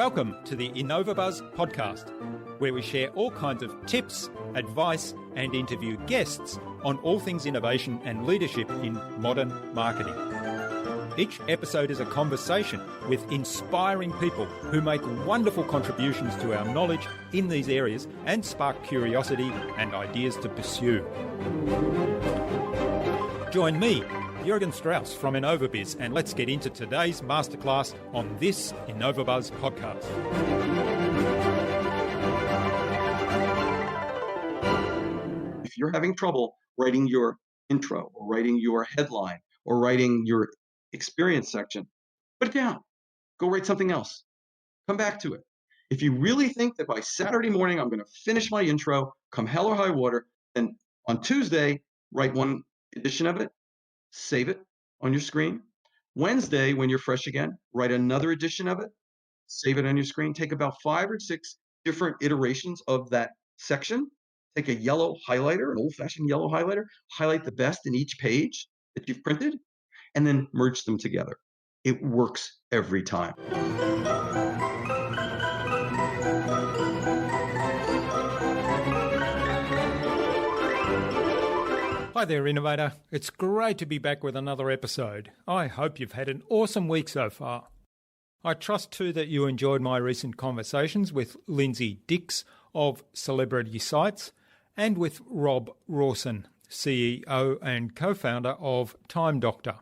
Welcome to the InnovaBuzz podcast, where we share all kinds of tips, advice, and interview guests on all things innovation and leadership in modern marketing. Each episode is a conversation with inspiring people who make wonderful contributions to our knowledge in these areas and spark curiosity and ideas to pursue. Join me, Jürgen Strauss from InnovaBuzz, and let's get into today's masterclass on this InnovaBuzz podcast. If you're having trouble writing your intro or writing your headline or writing your experience section, put it down. Go write something else. Come back to it. If you really think that by Saturday morning I'm going to finish my intro, come hell or high water, then on Tuesday, write one edition of it, save it on your screen. Wednesday, when you're fresh again, write another edition of it, save it on your screen. Take about 5 or 6 different iterations of that section. Take a yellow highlighter, an old-fashioned yellow highlighter, highlight the best in each page that you've printed, and then merge them together. It works every time. Hi there, Innovator. It's great to be back with another episode. I hope you've had an awesome week so far. I trust too that you enjoyed my recent conversations with Lindsay Dix of Celebrity Sites and with Rob Rawson, CEO and co-founder of Time Doctor.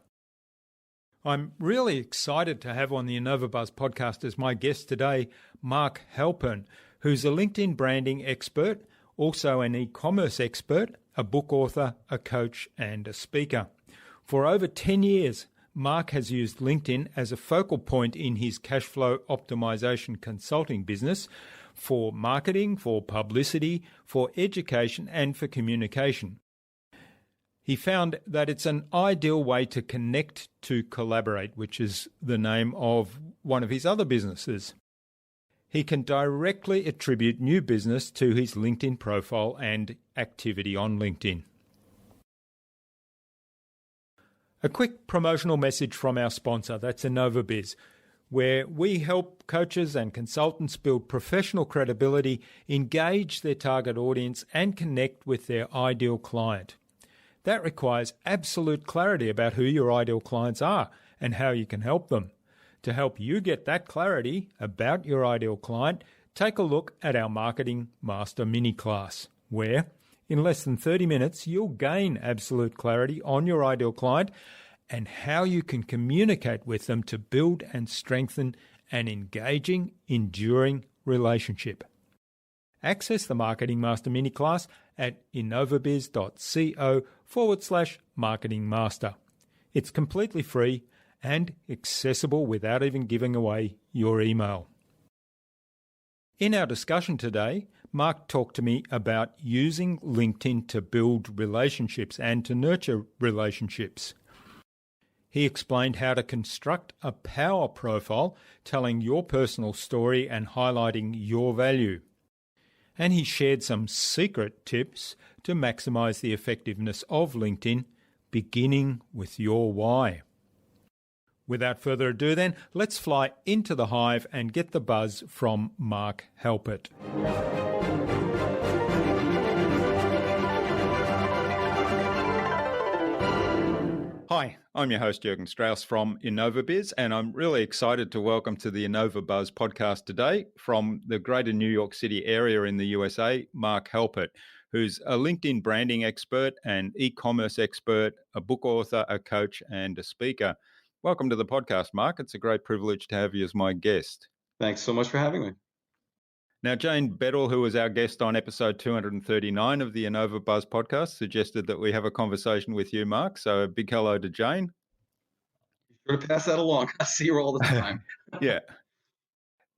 I'm really excited to have on the InnovaBuzz podcast as my guest today, Marc Halpert, who's a LinkedIn branding expert, also an e-commerce expert, a book author, a coach, and a speaker. For over 10 years, Marc has used LinkedIn as a focal point in his cash flow optimization consulting business for marketing, for publicity, for education, and for communication. He found that it's an ideal way to connect to collaborate, which is the name of one of his other businesses. He can directly attribute new business to his LinkedIn profile and activity on LinkedIn. A quick promotional message from our sponsor, that's InnovaBuzz, where we help coaches and consultants build professional credibility, engage their target audience, and connect with their ideal client. That requires absolute clarity about who your ideal clients are and how you can help them. To help you get that clarity about your ideal client, take a look at our Marketing Master mini class, where in less than 30 minutes you'll gain absolute clarity on your ideal client and how you can communicate with them to build and strengthen an engaging, enduring relationship. Access the Marketing Master mini class at innovabuzz.co/Marketing Master. It's completely free and accessible without even giving away your email. In our discussion today, Marc talked to me about using LinkedIn to build relationships and to nurture relationships. He explained how to construct a power profile telling your personal story and highlighting your value. And he shared some secret tips to maximize the effectiveness of LinkedIn, beginning with your why. Without further ado then, let's fly into the hive and get the buzz from Marc Halpert. Hi, I'm your host Jürgen Strauss from InnovaBuzz, and I'm really excited to welcome to the InnovaBuzz podcast today from the greater New York City area in the USA, Marc Halpert, who's a LinkedIn branding expert, an e-commerce expert, a book author, a coach, and a speaker. Welcome to the podcast, Marc. It's a great privilege to have you as my guest. Thanks so much for having me. Now, Jane Beddle, who was our guest on episode 239 of the InnovaBuzz podcast, suggested that we have a conversation with you, Marc. So a big hello to Jane. Be sure to pass that along. I see her all the time. Yeah.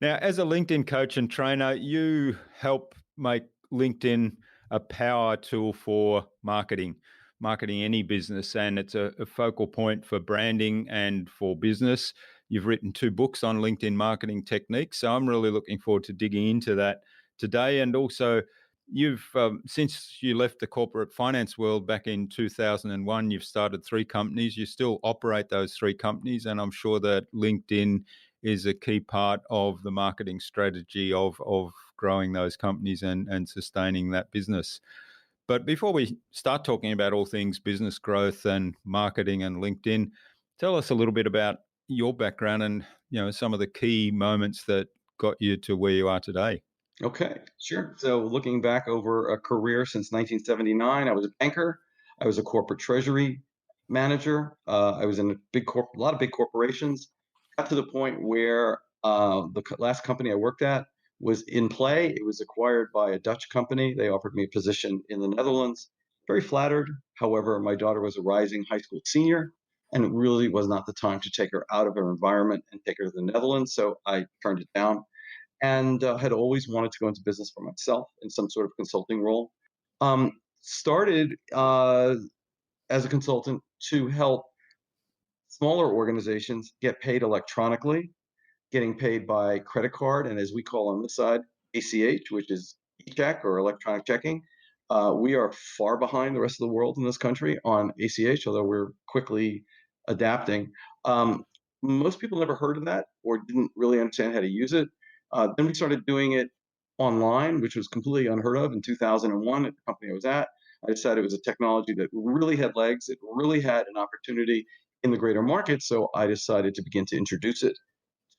Now, as a LinkedIn coach and trainer, you help make LinkedIn a power tool for marketing any business, and it's a focal point for branding and for business. You've written 2 books on LinkedIn marketing techniques, so I'm really looking forward to digging into that today. And also, you've since you left the corporate finance world back in 2001, you've started 3 companies. You still operate those 3 companies, and I'm sure that LinkedIn is a key part of the marketing strategy of growing those companies and sustaining that business. But before we start talking about all things business growth and marketing and LinkedIn, tell us a little bit about your background and some of the key moments that got you to where you are today. Okay, sure. So looking back over a career since 1979, I was a banker. I was a corporate treasury manager. I was in a lot of big corporations. Got to the point where the last company I worked at was in play. It was acquired by a Dutch company. They offered me a position in the Netherlands. Very flattered. However, my daughter was a rising high school senior, and it really was not the time to take her out of her environment and take her to the Netherlands. So I turned it down and had always wanted to go into business for myself in some sort of consulting role. Started as a consultant to help smaller organizations get paid electronically, getting paid by credit card, and as we call on this side, ACH, which is e-check or electronic checking. We are far behind the rest of the world in this country on ACH, although we're quickly adapting. Most people never heard of that or didn't really understand how to use it. Then we started doing it online, which was completely unheard of in 2001 at the company I was at. I decided it was a technology that really had legs. It really had an opportunity in the greater market. So I decided to begin to introduce it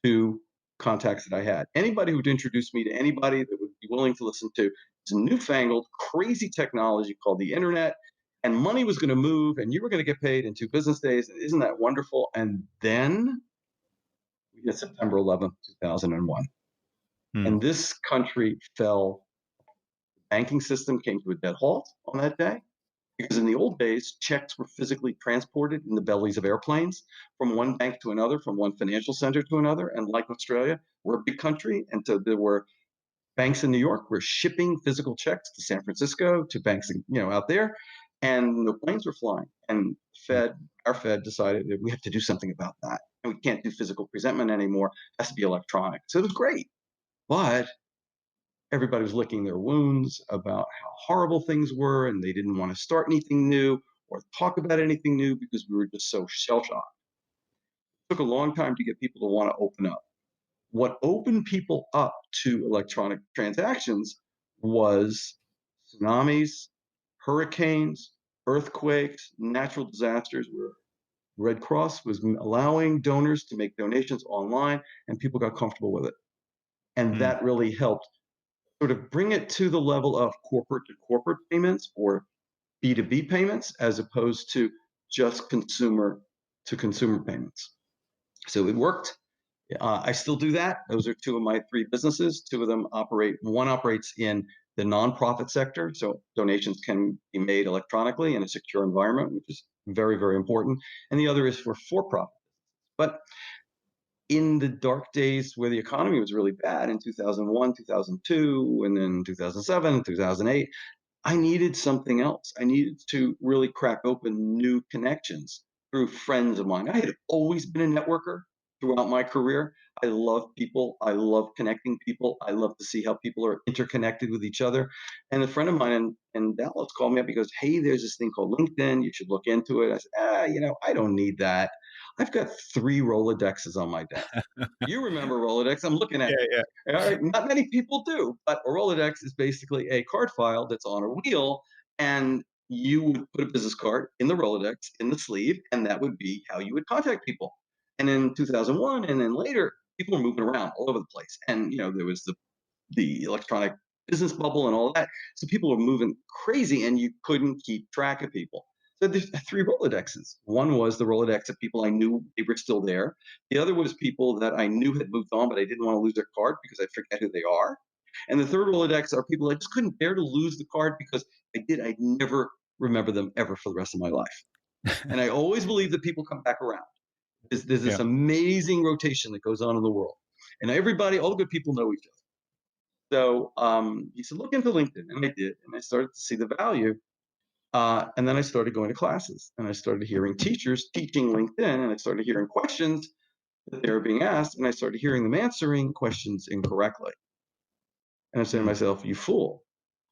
to contacts that I had. Anybody who'd introduce me to anybody that would be willing to listen to this newfangled, crazy technology called the internet, and money was going to move, and you were going to get paid in 2 business days. And isn't that wonderful? And then we get September 11th, 2001. And this country fell. The banking system came to a dead halt on that day. Because in the old days, checks were physically transported in the bellies of airplanes from one bank to another, from one financial center to another. And like Australia, we're a big country. And so there were banks in New York were shipping physical checks to San Francisco, to banks, out there. And the planes were flying. And our Fed decided that we have to do something about that. And we can't do physical presentment anymore. It has to be electronic. So it was great. But everybody was licking their wounds about how horrible things were, and they didn't want to start anything new or talk about anything new because we were just so shell shocked. It took a long time to get people to want to open up. What opened people up to electronic transactions was tsunamis, hurricanes, earthquakes, natural disasters, where Red Cross was allowing donors to make donations online, and people got comfortable with it. And that really helped sort of bring it to the level of corporate to corporate payments or B2B payments, as opposed to just consumer to consumer payments. So it worked. I still do that. Those are two of my three businesses. Two of them operate. One operates in the nonprofit sector, so donations can be made electronically in a secure environment, which is very, very important. And the other is for profit. But in the dark days where the economy was really bad in 2001, 2002, and then 2007, 2008, I needed something else. I needed to really crack open new connections through friends of mine. I had always been a networker throughout my career. I love people. I love connecting people. I love to see how people are interconnected with each other. And a friend of mine in Dallas called me up. He goes, "Hey, there's this thing called LinkedIn. You should look into it." I said, I don't need that. I've got 3 Rolodexes on my desk. You remember Rolodex? I'm looking at it. Yeah. All right, not many people do, but a Rolodex is basically a card file that's on a wheel, and you would put a business card in the Rolodex in the sleeve, and that would be how you would contact people. And in 2001, and then later, people were moving around all over the place, and there was the electronic business bubble and all that. So people were moving crazy, and you couldn't keep track of people. So there's 3 Rolodexes. One was the Rolodex of people I knew they were still there. The other was people that I knew had moved on, but I didn't want to lose their card because I forget who they are. And the third Rolodex are people I just couldn't bear to lose the card because I'd never remember them ever for the rest of my life. And I always believe that people come back around. There's this amazing rotation that goes on in the world. And everybody, all the good people know each other. So he said, look into LinkedIn. And I did. And I started to see the value. And then I started going to classes, and I started hearing teachers teaching LinkedIn, and I started hearing questions that they were being asked, and I started hearing them answering questions incorrectly. And I'm saying to myself, you fool,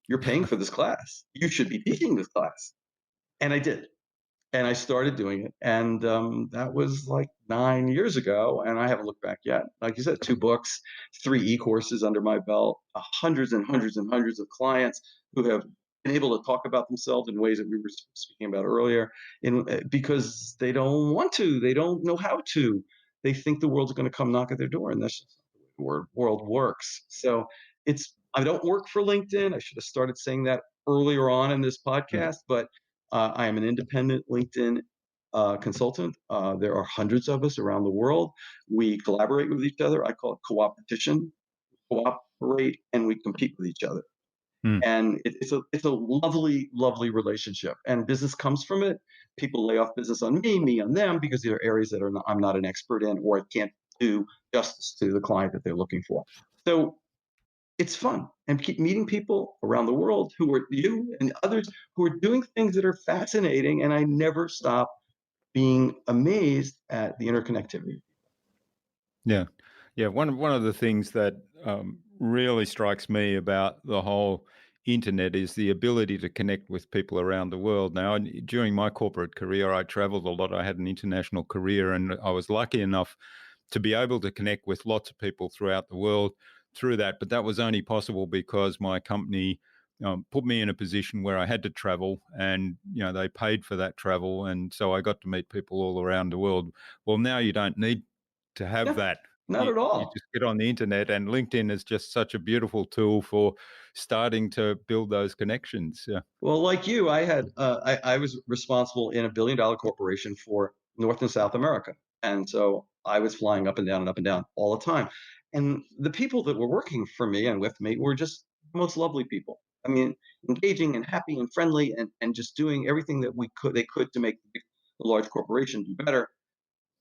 you're paying for this class. You should be teaching this class. And I did. And I started doing it, and that was like 9 years ago, and I haven't looked back yet. Like you said, 2 books, 3 e-courses under my belt, hundreds and hundreds and hundreds of clients who have been able to talk about themselves in ways that we were speaking about earlier, because they don't want to, they don't know how to. They think the world's going to come knock at their door, and that's just not the way the world works. So I don't work for LinkedIn. I should have started saying that earlier on in this Mm. podcast, but I am an independent LinkedIn consultant. There are hundreds of us around the world. We collaborate with each other. I call it co-opetition. Cooperate and we compete with each other. Mm. And it's a lovely, lovely relationship. And business comes from it. People lay off business on me on them, because there are areas that I'm not an expert in, or I can't do justice to the client that they're looking for. So it's fun, and keep meeting people around the world who are you and others who are doing things that are fascinating, and I never stop being amazed at the interconnectivity. Yeah, yeah. One of the things that really strikes me about the whole internet is the ability to connect with people around the world. Now, during my corporate career, I traveled a lot. I had an international career, and I was lucky enough to be able to connect with lots of people throughout the world through that. But that was only possible because my company put me in a position where I had to travel, and they paid for that travel, and so I got to meet people all around the world. Well, now you don't need to have Yeah, that. not You, at you all. just get on the internet, and LinkedIn is just such a beautiful tool for starting to build those connections. Yeah. Well, like you, I was responsible in a billion-dollar corporation for North and South America, and so I was flying up and down and up and down all the time. And the people that were working for me and with me were just the most lovely people. I mean, engaging and happy and friendly, and just doing everything that they could to make the large corporation do better,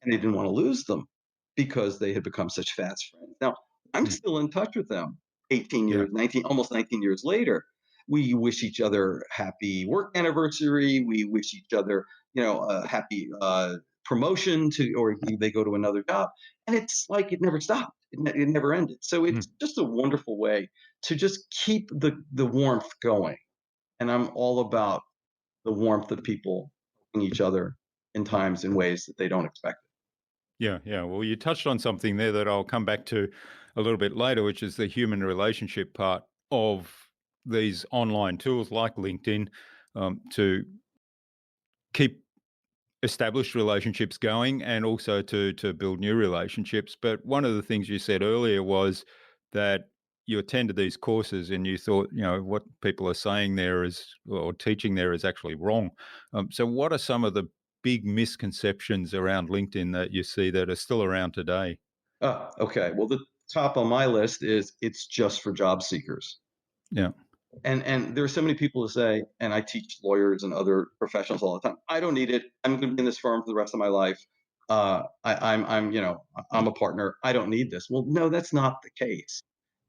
and they didn't want to lose them because they had become such fast friends. Now, I'm Mm. still in touch with them 18 Yeah. years, 19, almost 19 years later. We wish each other happy work anniversary. We wish each other, a happy promotion or they go to another job. And it's like it never stopped. It never ended. So it's Mm. just a wonderful way to just keep the warmth going. And I'm all about the warmth of people helping each other in times in ways that they don't expect. Yeah, yeah. Well, you touched on something there that I'll come back to a little bit later, which is the human relationship part of these online tools like LinkedIn, to keep established relationships going, and also to build new relationships. But one of the things you said earlier was that you attended these courses and you thought, what people are saying there is, or teaching there, is actually wrong. So what are some of the big misconceptions around LinkedIn that you see that are still around today? Oh, okay. Well, the top on my list is it's just for job seekers. Yeah. And there are so many people who say, and I teach lawyers and other professionals all the time, I don't need it. I'm going to be in this firm for the rest of my life. I'm a partner. I don't need this. Well, no, that's not the case.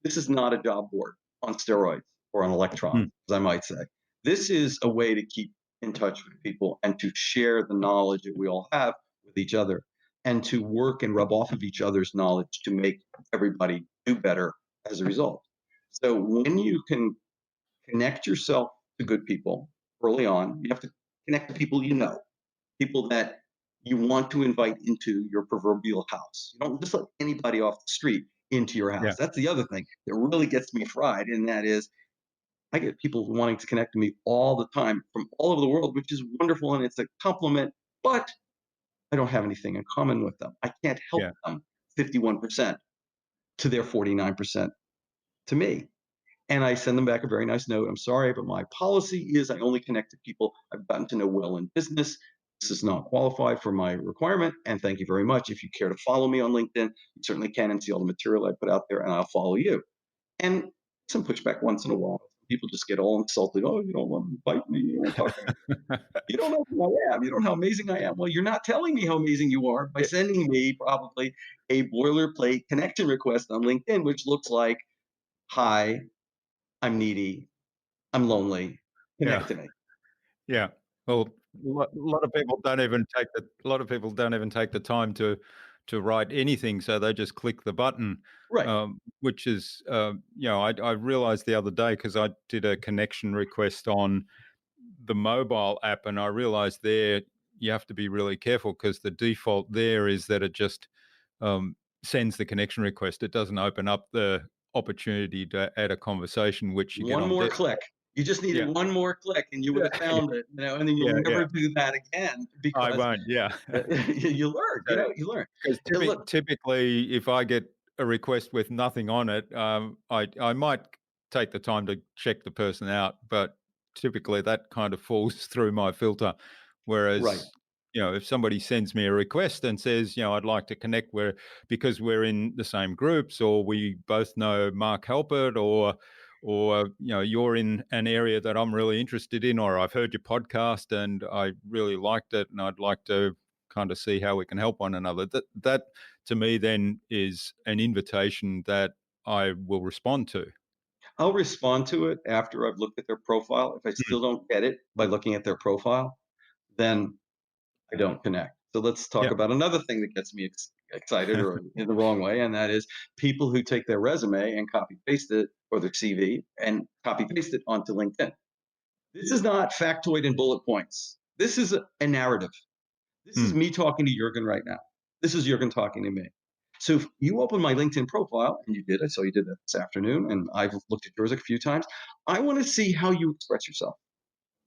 This is not a job board on steroids or on electrons, Mm. as I might say. This is a way to keep in touch with people and to share the knowledge that we all have with each other, and to work and rub off of each other's knowledge to make everybody do better as a result. So when you can connect yourself to good people early on, you have to connect to people people that you want to invite into your proverbial house. You don't just let anybody off the street into your house. Yeah. That's the other thing that really gets me fried, and that is I get people wanting to connect to me all the time from all over the world, which is wonderful and it's a compliment, but I don't have anything in common with them. I can't help Yeah. them 51% to their 49% to me. And I send them back a very nice note. I'm sorry, but my policy is I only connect to people I've gotten to know well in business. This is not qualified for my requirement. And thank you very much. If you care to follow me on LinkedIn, you certainly can and see all the material I put out there, and I'll follow you. And some pushback once in a while. People just get all insulted. Oh, you don't want to invite me. You don't want to talk to me. You don't know who I am. You don't know how amazing I am. Well, you're not telling me how amazing you are by sending me probably a boilerplate connection request on LinkedIn, which looks like, hi, I'm needy, I'm lonely, Yeah. connect to me. Yeah. Well, a lot of people don't even take the time to write anything, so they just click the button, Right. which is, I realized the other day, because I did a connection request on the mobile app, and I realized there you have to be really careful because the default there is that it just sends the connection request. It doesn't open up the opportunity to add a conversation, which you get One on more deck. click. You just needed Yeah, one more click and you would have yeah, found it, and then yeah, you'll yeah. never do that again I because won't. Yeah. you learn, you learn. Because And look, typically, if I get a request with nothing on it, I might take the time to check the person out, but typically that kind of falls through my filter. right. Whereas, if somebody sends me a request and says, I'd like to connect because we're in the same groups, or we both know Marc Halpert, or you're in an area that I'm really interested in, or I've heard your podcast and I really liked it, and I'd like to kind of see how we can help one another. That to me then is an invitation that I will respond to. I'll respond to it after I've looked at their profile. If I Mm. still don't get it by looking at their profile, then I don't connect. So let's talk Yeah. about another thing that gets me excited or in the wrong way, and that is people who take their resume and copy paste it or their CV and copy paste it onto LinkedIn. This is not factoid and bullet points. This is a narrative. This is Mm. me talking to Jurgen right now. This is Jurgen talking to me. So if you open my LinkedIn profile, and you did, I saw you did that this afternoon, and I've looked at yours a few times. I want to see how you express yourself.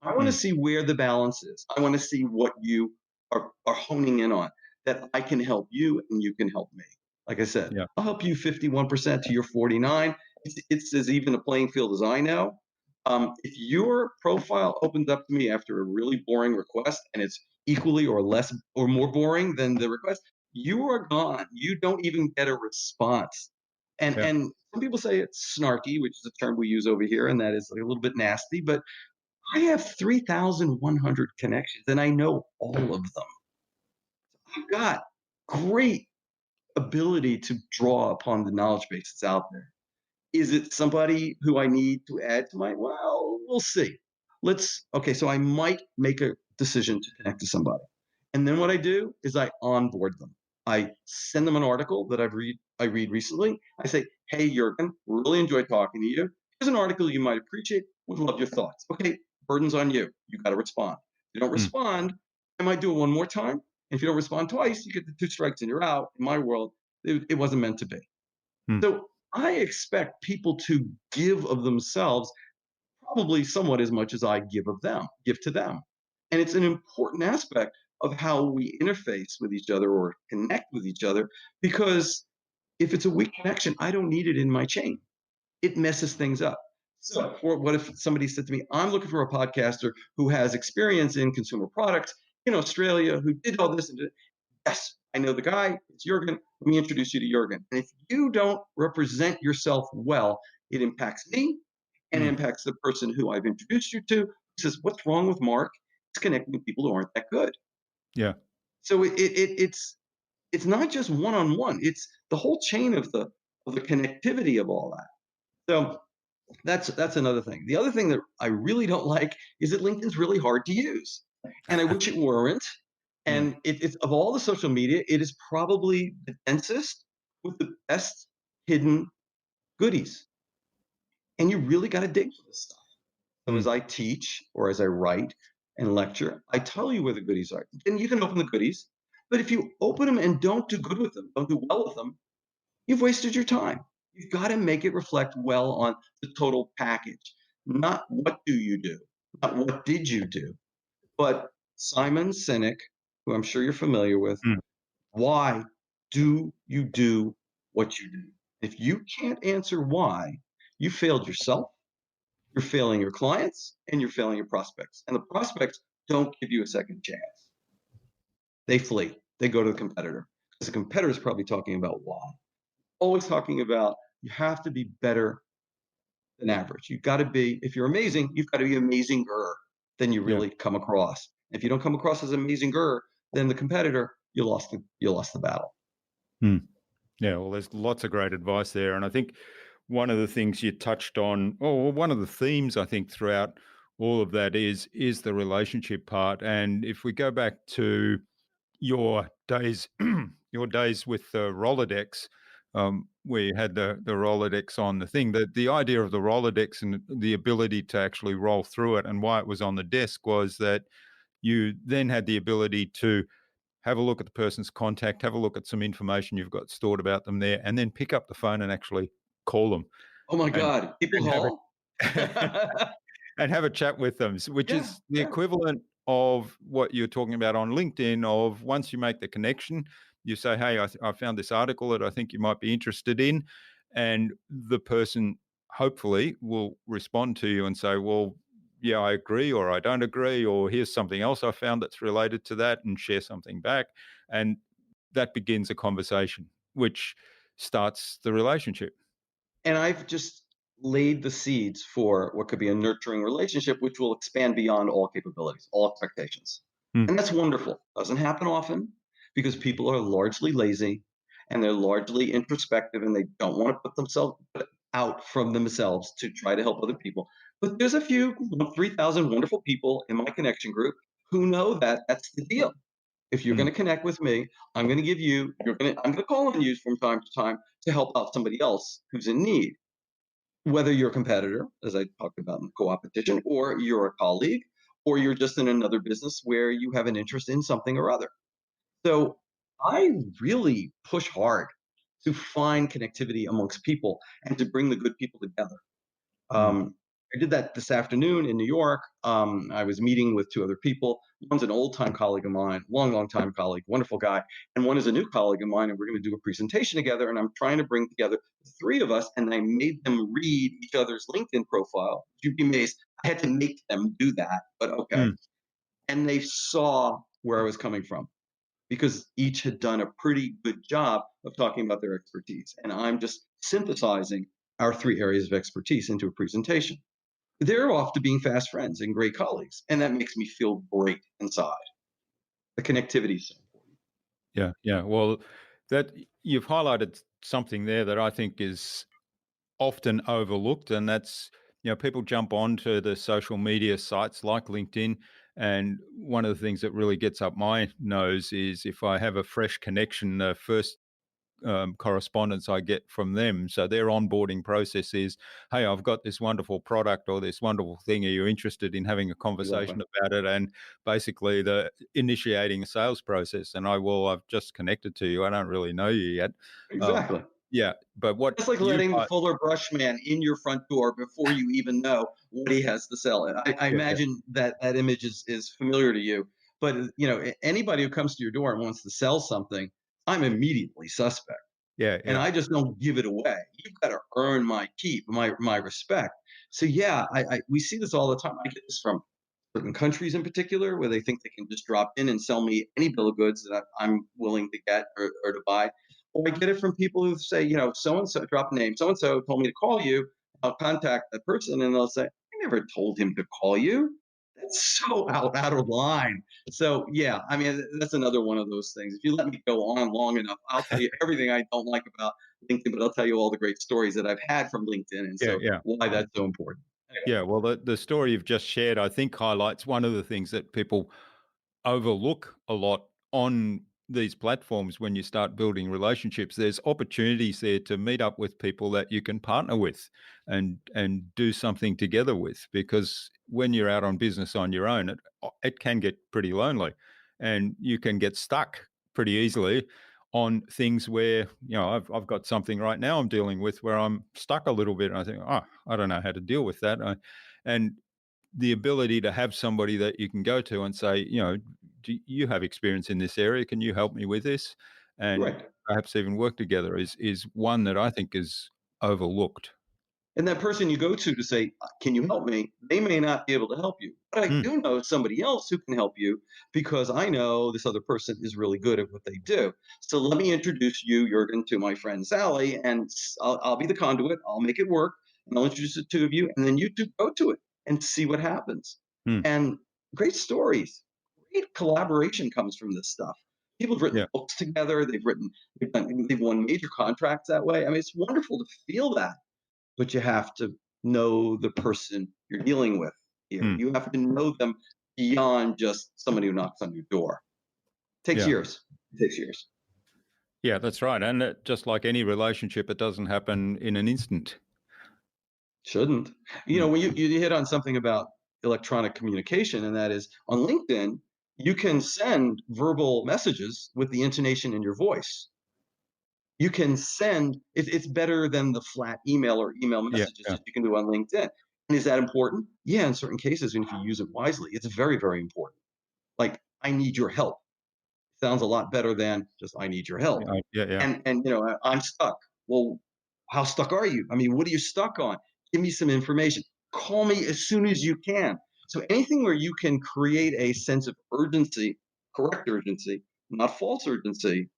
I want to Mm. see where the balance is. I want to see what you are honing in on, that I can help you and you can help me. Like I said, Yeah. I'll help you 51% to your 49. It's as even a playing field as I know. If your profile opens up to me after a really boring request and it's equally or less or more boring than the request, you are gone. You don't even get a response. And Yeah. and some people say it's snarky, which is a term we use over here, and that is a little bit nasty, but I have 3,100 connections and I know all of them. I've got great ability to draw upon the knowledge base that's out there. Is it somebody who I need to add to my? Well, we'll see. Okay, so I might make a decision to connect to somebody. And then what I do is I onboard them. I send them an article that I read recently. I say, hey, Jurgen, really enjoyed talking to you. Here's an article you might appreciate. Would love your thoughts. Okay, burden's on you. You got to respond. If you don't Mm. respond, I might do it one more time. And if you don't respond twice, you get the two strikes and you're out. In my world, it wasn't meant to be. Mm. So I expect people to give of themselves probably somewhat as much as I give to them. And it's an important aspect of how we interface with each other or connect with each other, because if it's a weak connection, I don't need it in my chain. It messes things up. So, or what if somebody said to me, I'm looking for a podcaster who has experience in consumer products in Australia, who did all this and did. Yes, I know the guy. It's Jurgen. Let me introduce you to Jurgen. And if you don't represent yourself well, it impacts me and Mm. impacts the person who I've introduced you to. Who says, "What's wrong with Mark? He's connecting with people who aren't that good." Yeah. So it's not just one on one. It's the whole chain of the connectivity of all that. So that's another thing. The other thing that I really don't like is that LinkedIn's really hard to use, and I wish it weren't. Mm. And it's of all the social media, it is probably the densest with the best hidden goodies. And you really got to dig for this stuff. So as Mm. I teach or as I write and lecture, I tell you where the goodies are. And you can open the goodies, but if you open them and don't do good with them, don't do well with them, you've wasted your time. You've got to make it reflect well on the total package. Not what do you do, not what did you do, but Simon Sinek, who I'm sure you're familiar with, Mm. why do you do what you do? If you can't answer why, you failed yourself, you're failing your clients, and you're failing your prospects. And the prospects don't give you a second chance. They flee. They go to the competitor. Because the competitor is probably talking about why. Always talking about you have to be better than average. You've got to be, if you're amazing, you've got to be amazinger than you Yeah. really come across. If you don't come across as amazinger than the competitor, you lost the battle. Mm. Yeah. Well, there's lots of great advice there, and I think one of the things you touched on, or one of the themes I think throughout all of that is the relationship part. And if we go back to your days, your days with the Rolodex, where you had the Rolodex on the thing, the idea of the Rolodex and the ability to actually roll through it, and why it was on the desk was that you then had the ability to have a look at the person's contact, have a look at some information you've got stored about them there, and then pick up the phone and actually call them Oh my and God, people and have call? a and have a chat with them, which Yeah, is the yeah. equivalent of what you're talking about on LinkedIn. Of once you make the connection, you say, "Hey, I found this article that I think you might be interested in," and the person hopefully will respond to you and say, "Well, yeah, I agree," or "I don't agree," or "Here's something else I found that's related to that," and share something back, and that begins a conversation, which starts the relationship. And I've just laid the seeds for what could be a nurturing relationship, which will expand beyond all capabilities, all expectations. Mm, And that's wonderful. Doesn't happen often because people are largely lazy and they're largely introspective and they don't want to put out from themselves to try to help other people. But there's a few, 3,000 wonderful people in my connection group who know that that's the deal. If you're going mm, to connect with me, I'm going to call on you from time to time to help out somebody else who's in need, whether you're a competitor, as I talked about in the co-opetition, or you're a colleague, or you're just in another business where you have an interest in something or other. So I really push hard to find connectivity amongst people and to bring the good people together. mm. I did that this afternoon in New York. I was meeting with two other people. One's an old time colleague of mine, long time colleague, wonderful guy. And one is a new colleague of mine. And we're going to do a presentation together. And I'm trying to bring together the three of us. And I made them read each other's LinkedIn profile. You'd be amazed. I had to make them do that, but okay. Mm. And they saw where I was coming from because each had done a pretty good job of talking about their expertise. And I'm just synthesizing our three areas of expertise into a presentation. They're off to being fast friends and great colleagues. And that makes me feel great inside. The connectivity is so important. Yeah, yeah. Well, that you've highlighted something there that I think is often overlooked, and that's people jump onto the social media sites like LinkedIn, and one of the things that really gets up my nose is if I have a fresh connection, the first correspondence I get from them. So their onboarding process is, "Hey, I've got this wonderful product or this wonderful thing. Are you interested in having a Exactly. conversation about it?" And basically, the initiating a sales process. And I've just connected to you. I don't really know you yet. Um, Exactly. yeah, but what It's like you, letting the Fuller Brush man in your front door before you even know what he has to sell. I yeah, yeah, imagine that image is familiar to you. But anybody who comes to your door and wants to sell something, I'm immediately suspect. yeah, And yeah. I just don't give it away. You've got to earn my keep, my respect. So yeah, we see this all the time. I get this from certain countries in particular, where they think they can just drop in and sell me any bill of goods that I'm willing to get or to buy. Or I get it from people who say, so and so, drop a name, so and so told me to call you. I'll contact that person, and they'll say, I never told him to call you. That's so out of line. So yeah, I mean that's another one of those things. If you let me go on long enough, I'll tell you everything I don't like about LinkedIn, but I'll tell you all the great stories that I've had from LinkedIn, and Yeah, so yeah. why that's so important. Anyway, Yeah, well, the story you've just shared, I think, highlights one of the things that people overlook a lot on these platforms when you start building relationships. There's opportunities there to meet up with people that you can partner with and do something together with, because when you're out on business on your own, it can get pretty lonely and you can get stuck pretty easily on things where I've got something right now I'm dealing with where I'm stuck a little bit and I think, oh, I don't know how to deal with that. And the ability to have somebody that you can go to and say, do you have experience in this area? Can you help me with this? And right. perhaps even work together is one that I think is overlooked. And that person you go to say, "Can you help me?" They may not be able to help you, but I Mm, do know somebody else who can help you because I know this other person is really good at what they do. So let me introduce you, Jurgen, to my friend Sally, and I'll be the conduit. I'll make it work, and I'll introduce the two of you, and then you two go to it and see what happens. mm, And great stories, great collaboration comes from this stuff. People have yeah, written books together. They've won major contracts that way. I mean, it's wonderful to feel that, but you have to know the person you're dealing with here. mm, You have to know them beyond just somebody who knocks on your door. It takes yeah, years. It takes years. yeah. That's right. And just like any relationship, it doesn't happen in an instant. Shouldn't. Mm, When you hit on something about electronic communication, and that is on LinkedIn, You can send verbal messages with the intonation in your voice. You can send it's better than the flat email or email Yeah, messages yeah, that you can do on LinkedIn. And is that important? Yeah, in certain cases, and if you use it wisely, it's very, very important. Like, I need your help sounds a lot better than just I need your help. yeah, yeah. And I'm stuck. Well, how stuck are you? I mean, what are you stuck on? Give me some information. Call me as soon as you can. So anything where you can create a sense of urgency, correct urgency, not false urgency,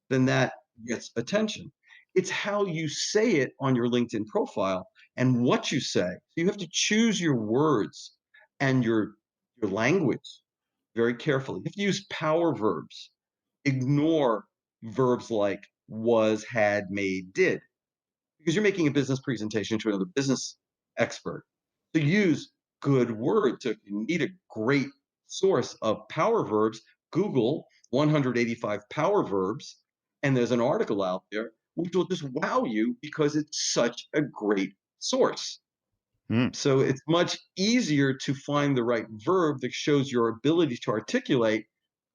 then that gets attention. It's how you say it on your LinkedIn profile and what you say. So you have to choose your words and your language very carefully. You have to use power verbs. Ignore verbs like was, had, made, did, because you're making a business presentation to another business expert. So use good words. So if you need a great source of power verbs, Google 185 power verbs, and there's an article out there which will just wow you because it's such a great source. Mm, So it's much easier to find the right verb that shows your ability to articulate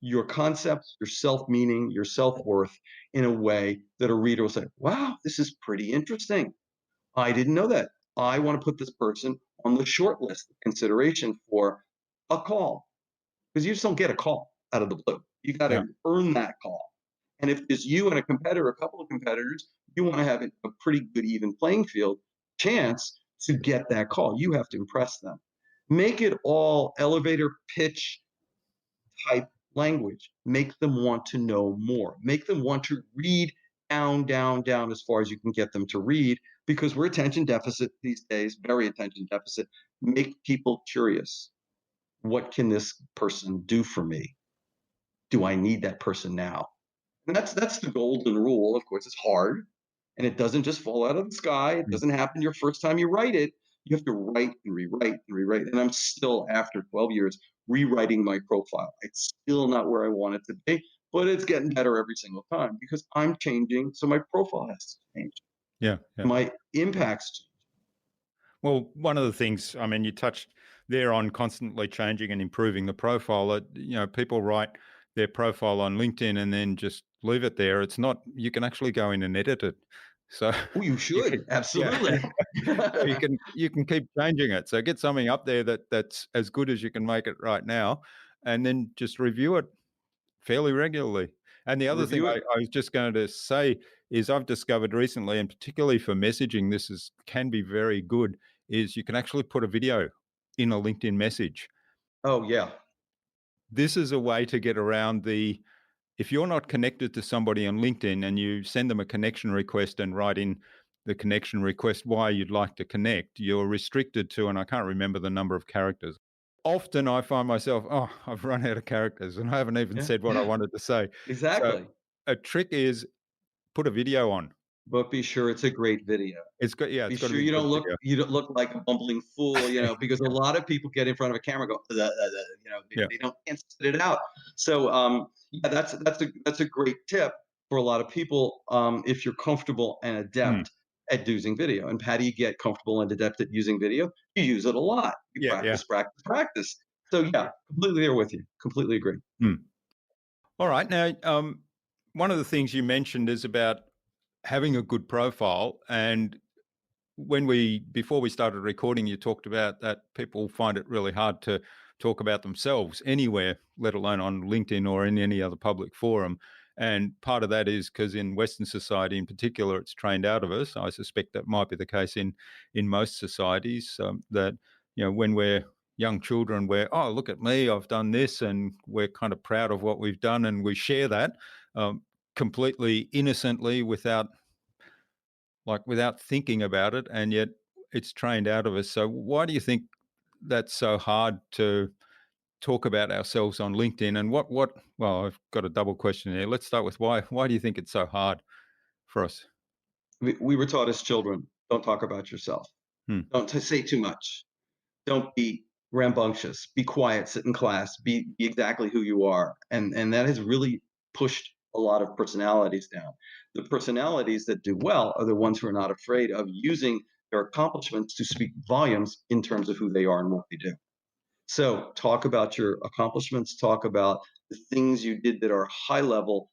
your concepts, your self meaning, your self worth in a way that a reader will say, wow, this is pretty interesting. I didn't know that. I want to put this person on the short list of consideration for a call because you just don't get a call out of the blue. You got yeah, to earn that call. And if it's you and a competitor, a couple of competitors, you want to have a pretty good even playing field chance to get that call. You have to impress them. Make it all elevator pitch type language. Make them want to know more. Make them want to read down, down, down as far as you can get them to read because we're attention deficit these days, very attention deficit. Make people curious. What can this person do for me? Do I need that person now? And that's the golden rule. Of course, it's hard, and it doesn't just fall out of the sky. It mm, doesn't happen your first time you write it. You have to write and rewrite and rewrite. And I'm still, after 12 years, rewriting my profile. It's still not where I want it to be, but it's getting better every single time because I'm changing. So my profile has to change. yeah, yeah. My impacts change. Well, one of the things, I mean, you touched there on constantly changing and improving the profile. People write their profile on LinkedIn and then just leave it there. It's not. You can actually go in and edit it. So Oh, you you can, should. yeah. Absolutely. So you can keep changing it. So get something up there that's as good as you can make it right now, and then just review it fairly regularly. And the other thing Review it. I was just going to say is I've discovered recently, and particularly for messaging, this can be very good, is you can actually put a video in a LinkedIn message. Oh, yeah. This is a way to get around if you're not connected to somebody on LinkedIn and you send them a connection request and write in the connection request why you'd like to connect, you're restricted to, and I can't remember the number of characters. Often I find myself, oh, I've run out of characters and I haven't even Yeah. said what I wanted to say. So Exactly. a trick is put a video on. But be sure it's a great video. It's Be got to sure be a good video. you don't look like a bumbling fool, because a lot of people get in front of a camera and go, Yeah. they don't can't spit it out. So yeah, that's a great tip for a lot of people if you're comfortable and Mm. adept at using video. And how do you get comfortable and adept at using video? You use it a lot. You Yeah, yeah. practice, practice, practice. So yeah, completely there with you. Completely agree. Mm. All right. Now, one of the things you mentioned is about having a good profile. And before we started recording, you talked about that people find it really hard to talk about themselves anywhere, let alone on LinkedIn or in any other public forum. And part of that is because in Western society in particular, it's trained out of us. I suspect that might be the case in most societies, that, when we're young children, oh, look at me, I've done this, and we're kind of proud of what we've done. And we share that completely innocently without thinking about it, and yet it's trained out of us. So why do you think that's so hard to talk about ourselves on LinkedIn? And well, I've got a double question here. Let's start with why do you think it's so hard for us? We were taught as children, don't talk about yourself. Hmm. Don't say too much. Don't be rambunctious. Be quiet. Sit in class. Be exactly who you are. And that has really pushed a lot of personalities down. The personalities that do well are the ones who are not afraid of using their accomplishments to speak volumes in terms of who they are and what they do. So talk about your accomplishments, talk about the things you did that are high level,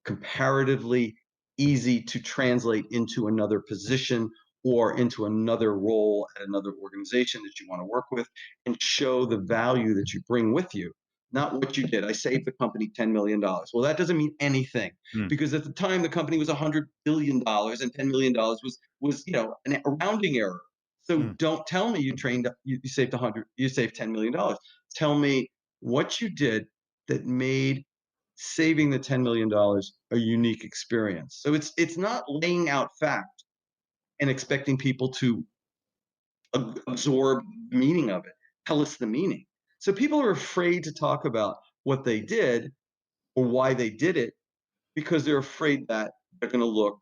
comparatively easy to translate into another position or into another role at another organization that you want to work with, and show the value that you bring with you, not what you did. I saved the company $10 million. Well, that doesn't mean anything, Mm, because at the time the company was $100 billion and $10 million was a rounding error. So mm, don't tell me you saved 100, you saved $10 million. Tell me what you did that made saving the $10 million a unique experience. So it's not laying out fact and expecting people to absorb the meaning of it. Tell us the meaning. So people are afraid to talk about what they did or why they did it, because they're afraid that they're going to look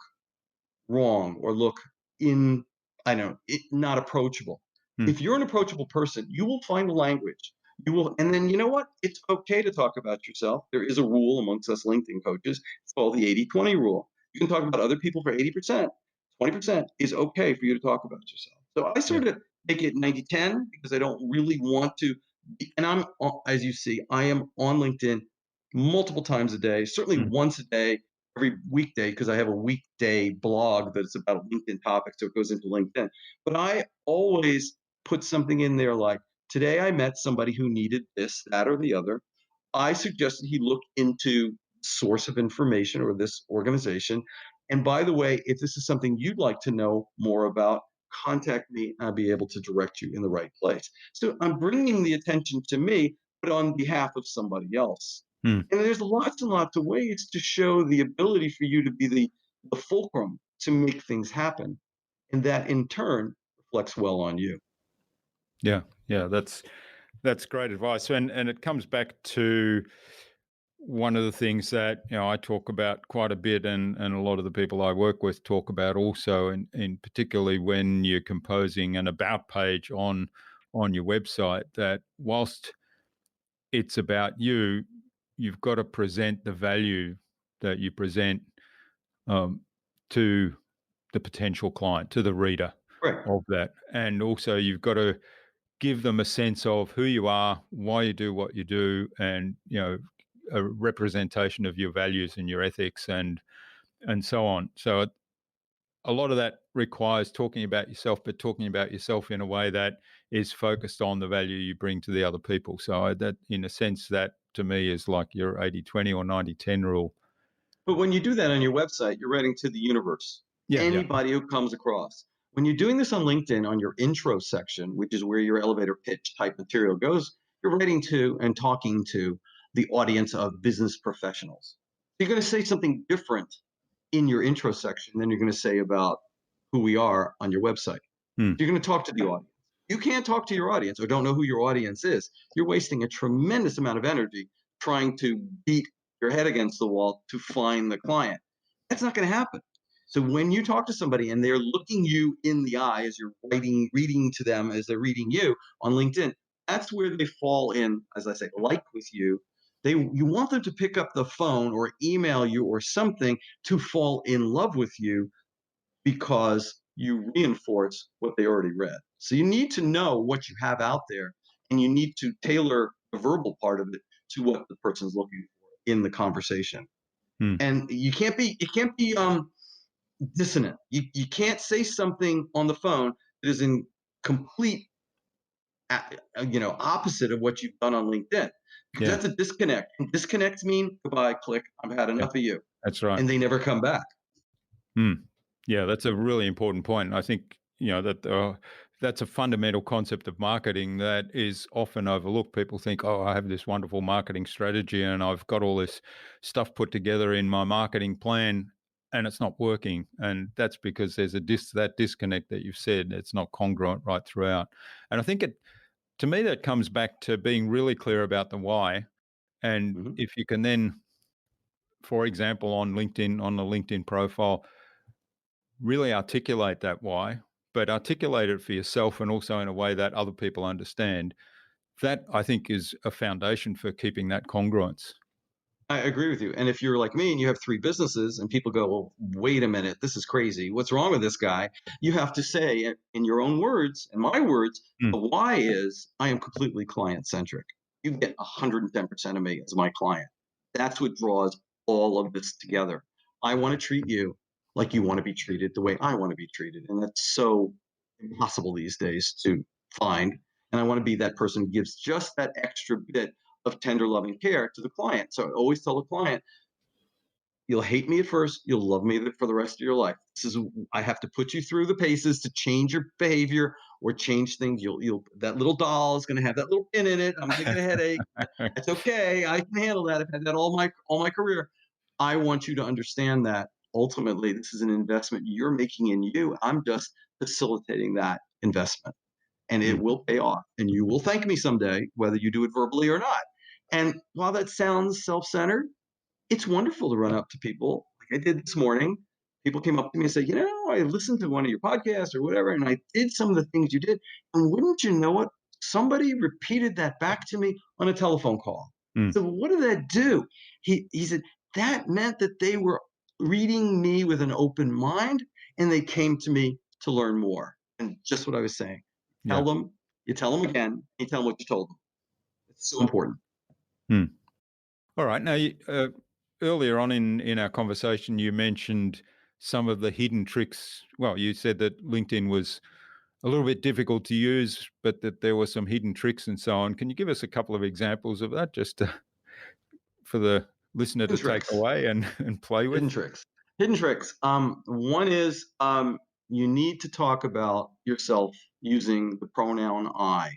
wrong or look in, I don't know, not approachable. mm. If you're an approachable person, you will find a language. You will, and then you know what? It's okay to talk about yourself. There is a rule amongst us LinkedIn coaches. It's called the 80-20 rule. You can talk about other people for 80%. 20% is okay for you to talk about yourself. So I Yeah. sort of make it 90-10 because I don't really want to. And as you see, I am on LinkedIn multiple times a day, certainly Mm, once a day, every weekday, because I have a weekday blog that's about a LinkedIn topic, so it goes into LinkedIn. But I always put something in there like, today I met somebody who needed this, that, or the other. I suggested he look into source of information or this organization. And by the way, if this is something you'd like to know more about, contact me and I'll be able to direct you in the right place. So I'm bringing the attention to me, but on behalf of somebody else. mm. And there's lots and lots of ways to show the ability for you to be the fulcrum to make things happen. And that in turn reflects well on you. Yeah, yeah, that's great advice, and it comes back to one of the things that I talk about quite a bit, and a lot of the people I work with talk about also, and in particularly when you're composing an about page on your website, that whilst it's about you, you've got to present the value that you present um, to the potential client, to the reader Correct. of that, and also you've got to give them a sense of who you are, why you do what you do, and a representation of your values and your ethics and so on. So a lot of that requires talking about yourself, but talking about yourself in a way that is focused on the value you bring to the other people. So that, in a sense, that to me is like your 80-20 or 90-10 rule. But when you do that on your website, you're writing to the universe, Yeah, yeah. anybody who comes across. When you're doing this on LinkedIn, on your intro section, which is where your elevator pitch type material goes, you're writing to and talking to the audience of business professionals. You're going to say something different in your intro section than you're going to say about who we are on your website. Hmm. You're going to talk to the audience. You can't talk to your audience or don't know who your audience is. You're wasting a tremendous amount of energy trying to beat your head against the wall to find the client. That's not going to happen. So when you talk to somebody and they're looking you in the eye as you're reading to them as they're reading you on LinkedIn, that's where they fall in, as I say, like with you. You want them to pick up the phone or email you or something to fall in love with you, because you reinforce what they already read. So you need to know what you have out there, and you need to tailor the verbal part of it to what the person's looking for in the conversation. Hmm. And it can't be dissonant. You can't say something on the phone that is in complete opposite of what you've done on LinkedIn, because Yeah, that's a disconnect. And disconnects mean goodbye, click, I've had yeah, enough of you, that's right. and they never come back. Mm. Yeah, that's a really important point. I think that that's a fundamental concept of marketing that is often overlooked. People think, "Oh, I have this wonderful marketing strategy, and I've got all this stuff put together in my marketing plan, and it's not working." And that's because there's that disconnect that you've said. It's not congruent right throughout. And I think to me, that comes back to being really clear about the why. And Mhm. if you can then, for example, on LinkedIn, on the LinkedIn profile, really articulate that why, but articulate it for yourself and also in a way that other people understand. That, I think, is a foundation for keeping that congruence. I agree with you. And if you're like me and you have 3 businesses and people go, well, wait a minute, this is crazy. What's wrong with this guy? You have to say in your own words and my words, Mm. the why is I am completely client centric. You get 110% of me as my client. That's what draws all of this together. I want to treat you like you want to be treated the way I want to be treated. And that's so impossible these days to find. And I want to be that person who gives just that extra bit of tender loving care to the client. So I always tell the client, you'll hate me at first, you'll love me for the rest of your life. I have to put you through the paces to change your behavior or change things. You'll that little doll is going to have that little pin in it. I'm going to get a headache. It's okay. I can handle that. I've had that all my career. I want you to understand that ultimately this is an investment you're making in you. I'm just facilitating that investment, and it Mm. will pay off, and you will thank me someday, whether you do it verbally or not. And while that sounds self-centered, it's wonderful to run up to people like I did this morning. People came up to me and said, I listened to one of your podcasts or whatever, and I did some of the things you did. And wouldn't you know it? Somebody repeated that back to me on a telephone call. Mm. So what did that do? He said, that meant that they were reading me with an open mind and they came to me to learn more. And just what I was saying. Yeah. Tell them, you tell them again, you tell them what you told them. It's so important. Mm. All right. Now, earlier on in our conversation, you mentioned some of the hidden tricks. Well, you said that LinkedIn was a little bit difficult to use, but that there were some hidden tricks and so on. Can you give us a couple of examples of that, just for the listener to Hidden take tricks. away and play with? Hidden tricks. Hidden tricks. One is you need to talk about yourself using the pronoun I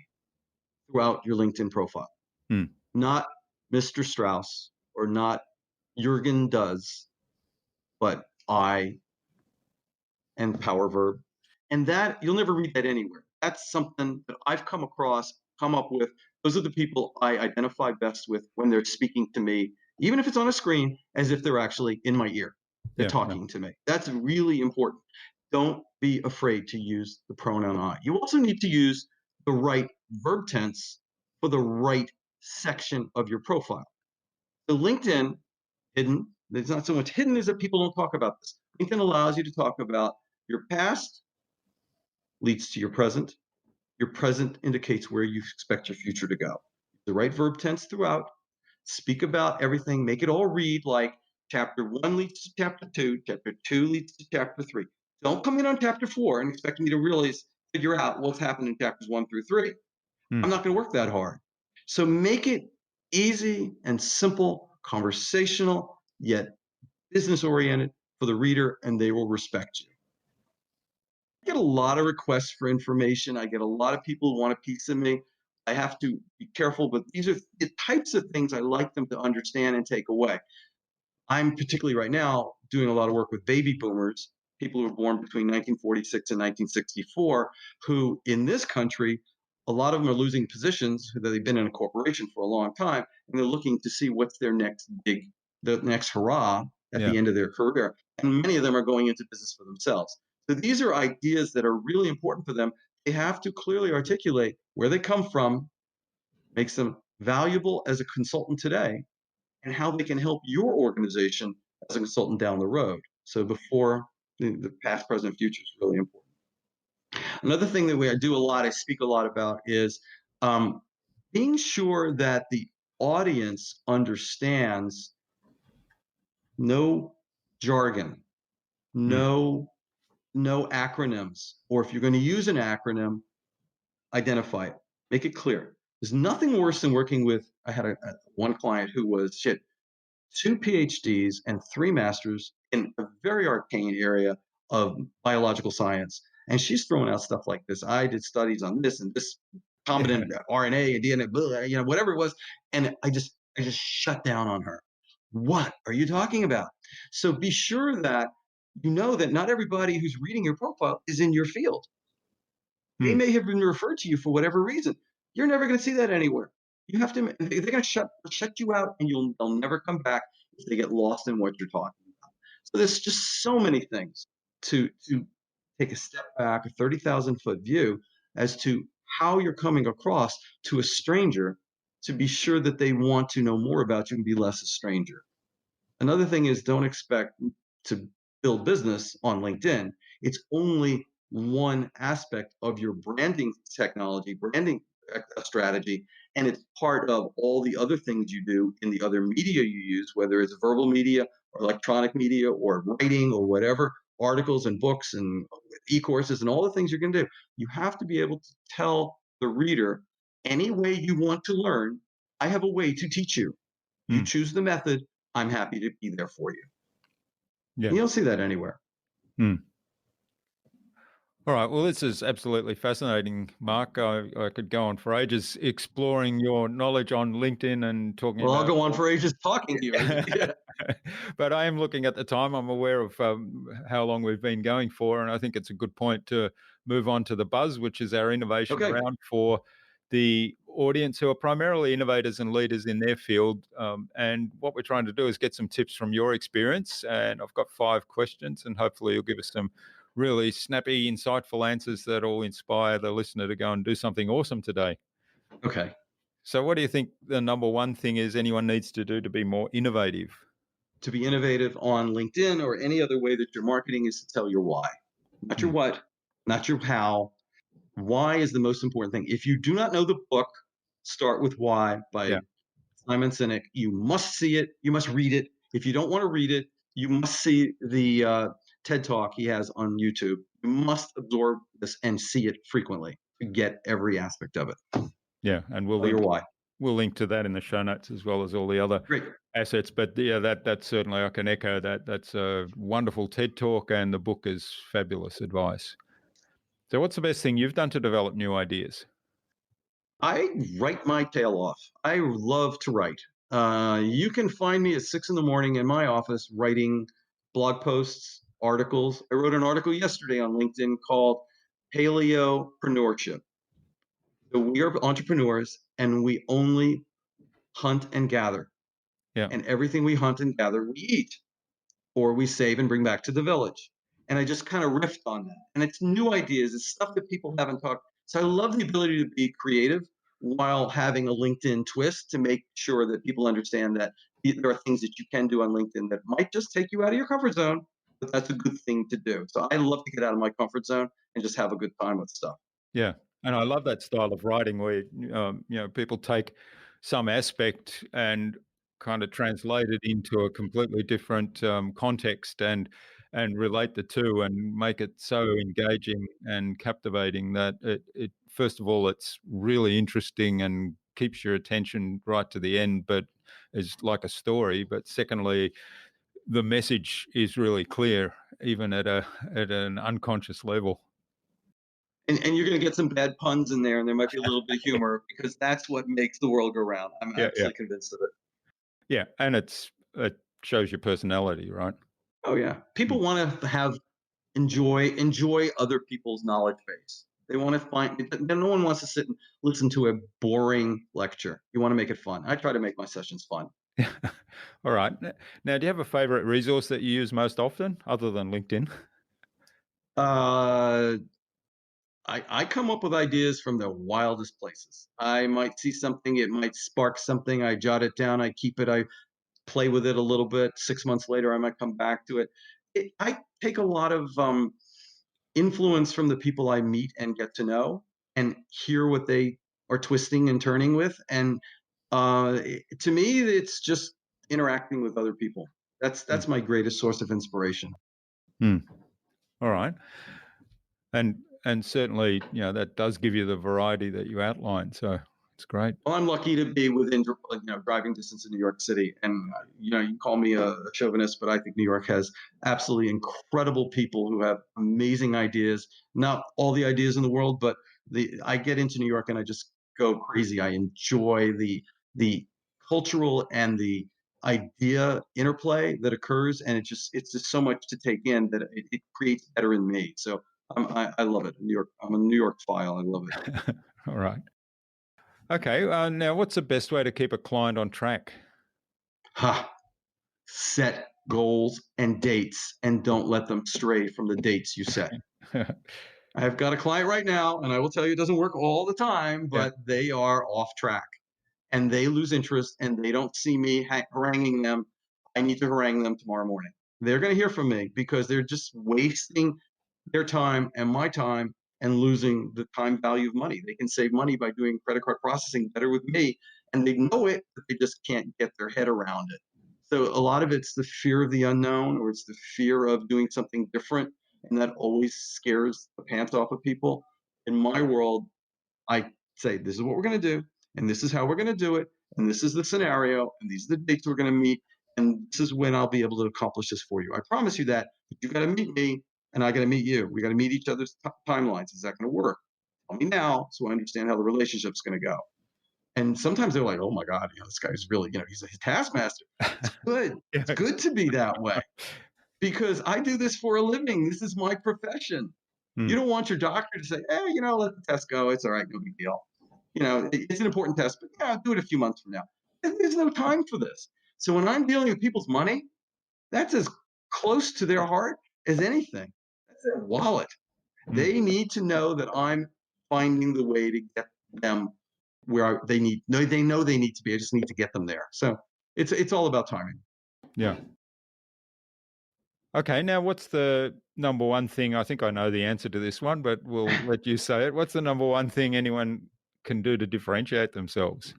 throughout your LinkedIn profile, Mm. not Mr. Strauss or not Jurgen does, but I and power verb. And that you'll never read that anywhere. That's something that I've come across, come up with. Those are the people I identify best with when they're speaking to me, even if it's on a screen, as if they're actually in my ear. They're Yeah. talking to me. That's really important. Don't be afraid to use the pronoun I. You also need to use the right verb tense for the right section of your profile. So LinkedIn, hidden, it's not so much hidden as that people don't talk about this. LinkedIn allows you to talk about your past leads to your present. Your present indicates where you expect your future to go. The right verb tense throughout. Speak about everything. Make it all read like chapter 1 leads to chapter 2, chapter 2 leads to chapter 3. Don't come in on chapter 4 and expect me to figure out what's happened in chapters 1 through 3. Mm. I'm not going to work that hard. So make it easy and simple, conversational, yet business oriented for the reader, and they will respect you. I get a lot of requests for information. I get a lot of people who want a piece of me. I have to be careful, but these are the types of things I like them to understand and take away. I'm particularly right now doing a lot of work with baby boomers, people who were born between 1946 and 1964, who in this country, a lot of them are losing positions that they've been in a corporation for a long time, and they're looking to see what's their the next hurrah at Yeah. the end of their career. And many of them are going into business for themselves. So these are ideas that are really important for them. They have to clearly articulate where they come from, makes them valuable as a consultant today, and how they can help your organization as a consultant down the road. So before the past, present, future is really important. Another thing that I do a lot, I speak a lot about is um, being sure that the audience understands no jargon, Mm. no acronyms, or if you're going to use an acronym, identify it, make it clear. There's nothing worse than working with. I had one client who was 2 PhDs and 3 masters in a very arcane area of biological science. And she's throwing out stuff like this. I did studies on this and this recombinant RNA and DNA, blah, whatever it was. And I just shut down on her. What are you talking about? So be sure that you know that not everybody who's reading your profile is in your field. They Mm. may have been referred to you for whatever reason. You're never going to see that anywhere. You have to. They're going to shut you out, and they'll never come back if they get lost in what you're talking about. So there's just so many things to take a step back, a 30,000-foot view as to how you're coming across to a stranger to be sure that they want to know more about you and be less a stranger. Another thing is don't expect to build business on LinkedIn. It's only one aspect of your branding technology, branding strategy, and it's part of all the other things you do in the other media you use, whether it's verbal media or electronic media or writing or whatever, articles and books and e-courses and all the things you're going to do. You have to be able to tell the reader any way you want to learn. I have a way to teach you. You Mm. choose the method. I'm happy to be there for you. Yeah. You don't see that anywhere. Mm. All right. Well, this is absolutely fascinating, Mark. I could go on for ages exploring your knowledge on LinkedIn and talking Well, I'll about. go on for ages talking to you. Yeah. But I am looking at the time. I'm aware of how long we've been going for, and I think it's a good point to move on to the buzz, which is our innovation Okay. round for the audience who are primarily innovators and leaders in their field. And what we're trying to do is get some tips from your experience. And I've got 5 questions, and hopefully you'll give us some really snappy, insightful answers that will inspire the listener to go and do something awesome today. Okay. So, what do you think the number one thing is anyone needs to do to be more innovative? To be innovative on LinkedIn or any other way that you're marketing is to tell your why, not your Mm. what, not your how. Why is the most important thing. If you do not know the book, Start with Why by Yeah. Simon Sinek. You must see it. You must read it. If you don't want to read it, you must see the TED Talk he has on YouTube. You must absorb this and see it frequently to get every aspect of it. Yeah. And we'll Tell your link why. we'll link to that in the show notes as well as all the other Great. assets. But yeah, that's certainly I can echo that. That's a wonderful TED talk, and the book is fabulous advice. So, what's the best thing you've done to develop new ideas? I write my tail off. I love to write. You can find me at 6 in the morning in my office writing blog posts, articles. I wrote an article yesterday on LinkedIn called Paleopreneurship. So we are entrepreneurs and we only hunt and gather. Yeah. And everything we hunt and gather, we eat or we save and bring back to the village. And I just kind of riffed on that. And it's new ideas, it's stuff that people haven't talked. So I love the ability to be creative while having a LinkedIn twist to make sure that people understand that there are things that you can do on LinkedIn that might just take you out of your comfort zone, but that's a good thing to do. So I love to get out of my comfort zone and just have a good time with stuff. Yeah, and I love that style of writing where people take some aspect and kind of translate it into a completely different context and relate the two and make it so engaging and captivating that it first of all it's really interesting and keeps your attention right to the end, but is like a story. But secondly, the message is really clear, even at an unconscious level. And you're going to get some bad puns in there, and there might be a little bit of humor because that's what makes the world go round. I'm Yeah, yeah. absolutely convinced of it. Yeah, and it shows your personality, right? Oh yeah, Mm. people want to have enjoy other people's knowledge base. They want to find. No one wants to sit and listen to a boring lecture. You want to make it fun. I try to make my sessions fun. All right. Now, do you have a favorite resource that you use most often other than LinkedIn? Uh, I come up with ideas from the wildest places. I might see something, it might spark something. I jot it down. I keep it. I play with it a little bit. 6 months later, I might come back to it. I take a lot of influence from the people I meet and get to know and hear what they are twisting and turning with. And to me, it's just interacting with other people. Mm. That's my greatest source of inspiration. Mm. All right. And certainly, that does give you the variety that you outlined. So it's great. Well, I'm lucky to be within driving distance of New York City, and you can call me a chauvinist, but I think New York has absolutely incredible people who have amazing ideas. Not all the ideas in the world, but I get into New York and I just go crazy. I enjoy the cultural and the idea interplay that occurs, and it's just so much to take in that it creates better in me. So I love it. New York. I'm a New York file. I love it. All right. Okay. Now, what's the best way to keep a client on track? Ha! Set goals and dates and don't let them stray from the dates you set. I've got a client right now, and I will tell you it doesn't work all the time, Yeah. but they are off track. and they lose interest and they don't see me haranguing them, I need to harangue them tomorrow morning. They're going to hear from me because they're just wasting their time and my time and losing the time value of money. They can save money by doing credit card processing better with me, and they know it, but they just can't get their head around it. So a lot of it's the fear of the unknown, or it's the fear of doing something different, and that always scares the pants off of people. In my world, I say, this is what we're going to do, and this is how we're going to do it, and this is the scenario, and these are the dates we're going to meet, and this is when I'll be able to accomplish this for you. I promise you that, but you got to meet me, and I got to meet you. We got to meet each other's timelines. Is that going to work? Tell me now, so I understand how the relationship's going to go. And sometimes they're like, "Oh my God, this guy's really, he's a taskmaster." It's good. It's good to be that way because I do this for a living. This is my profession. You don't want your doctor to say, let the test go. It's all right, no big deal. It's an important test, but I'll do it a few months from now. There's no time for this. So when I'm dealing with people's money, that's as close to their heart as anything. That's their wallet. They need to know that I'm finding the way to get them where they know they need to be. I just need to get them there. So it's all about timing. Yeah. Okay, now what's the number one thing? I think I know the answer to this one, but we'll let you say it. What's the number one thing anyone can do to differentiate themselves?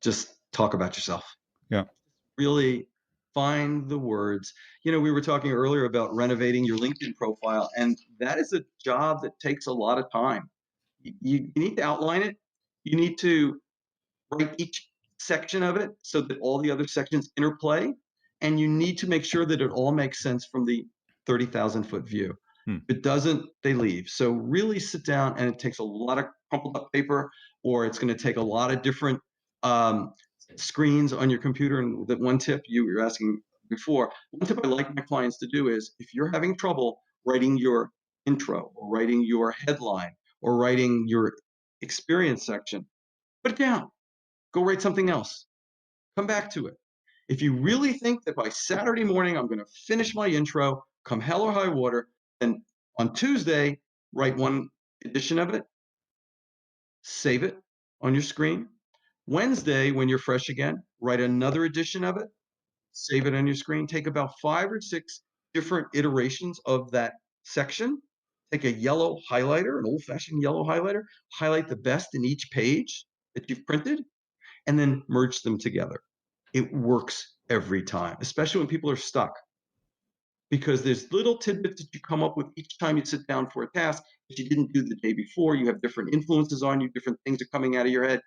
Just talk about yourself. Yeah. Really find the words. We were talking earlier about renovating your LinkedIn profile, and that is a job that takes a lot of time. You need to outline it. You need to write each section of it so that all the other sections interplay, and you need to make sure that it all makes sense from the 30,000-foot view. If it doesn't, they leave. So really sit down, and it takes a lot of crumpled up paper, or it's going to take a lot of different screens on your computer. And that one tip you were asking before, one tip I like my clients to do is, if you're having trouble writing your intro or writing your headline or writing your experience section, put it down. Go write something else. Come back to it. If you really think that by Saturday morning I'm going to finish my intro, come hell or high water, then on Tuesday, write one edition of it, save it on your screen. Wednesday, when you're fresh again, write another edition of it, save it on your screen. Take about 5 or 6 different iterations of that section. Take a yellow highlighter, an old-fashioned yellow highlighter, highlight the best in each page that you've printed, and then merge them together. It works every time, especially when people are stuck, because there's little tidbits that you come up with each time you sit down for a task that you didn't do the day before. You have different influences on you, different things are coming out of your head.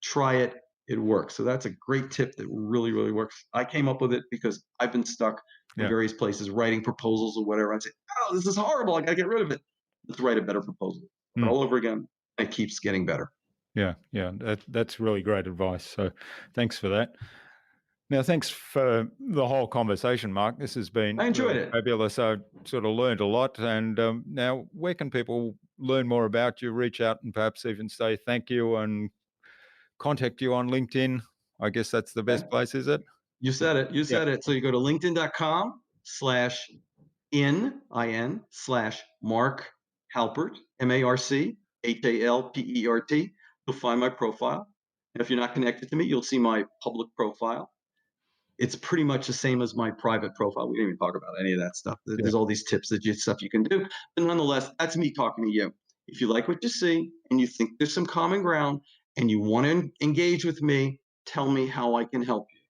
Try it. It works. So that's a great tip that really, really works. I came up with it because I've been stuck in various places writing proposals or whatever. I'd say, this is horrible. I got to get rid of it. Let's write a better proposal all over again. And it keeps getting better. Yeah. That's really great advice. So thanks for that. Now, thanks for the whole conversation, Marc. This has been I enjoyed it. Fabulous. I sort of learned a lot. And now, where can people learn more about you, reach out and perhaps even say thank you and contact you on LinkedIn? I guess that's the best place, is it? You said it. You said it. So you go to linkedin.com/Marc Halpert, MarcHalpert. You'll find my profile. And if you're not connected to me, you'll see my public profile. It's pretty much the same as my private profile. We didn't even talk about any of that stuff. There's all these tips stuff you can do. But nonetheless, that's me talking to you. If you like what you see and you think there's some common ground and you want to engage with me, tell me how I can help you.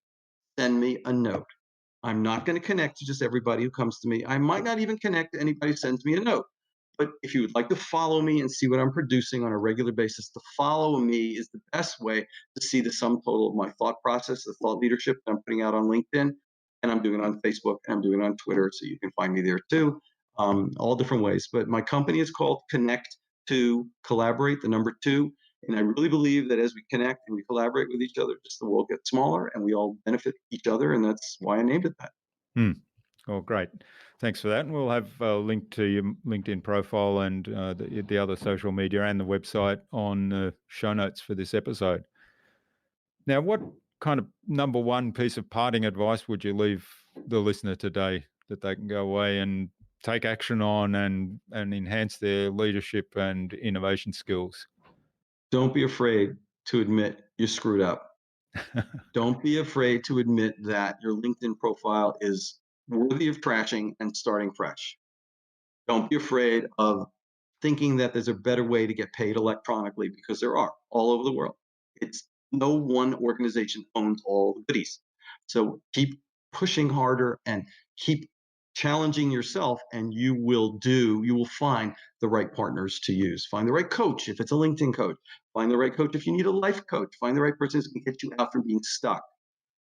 Send me a note. I'm not going to connect to just everybody who comes to me. I might not even connect to anybody who sends me a note. But if you would like to follow me and see what I'm producing on a regular basis, to follow me is the best way to see the sum total of my thought process, the thought leadership that I'm putting out on LinkedIn, and I'm doing it on Facebook, and I'm doing it on Twitter, so you can find me there too, all different ways. But my company is called Connect to Collaborate, the number 2. And I really believe that as we connect and we collaborate with each other, just the world gets smaller and we all benefit each other. And that's why I named it that. Oh, great. Thanks for that. And we'll have a link to your LinkedIn profile and the other social media and the website on the show notes for this episode. Now, what kind of number one piece of parting advice would you leave the listener today that they can go away and take action on and enhance their leadership and innovation skills? Don't be afraid to admit you screwed up. Don't be afraid to admit that your LinkedIn profile is worthy of trashing and starting fresh. Don't be afraid of thinking that there's a better way to get paid electronically, because there are all over the world. It's no one organization owns all the goodies. So keep pushing harder and keep challenging yourself, and you will find the right partners to use. Find the right coach if it's a LinkedIn coach. Find the right coach if you need a life coach. Find the right person who can get you out from being stuck.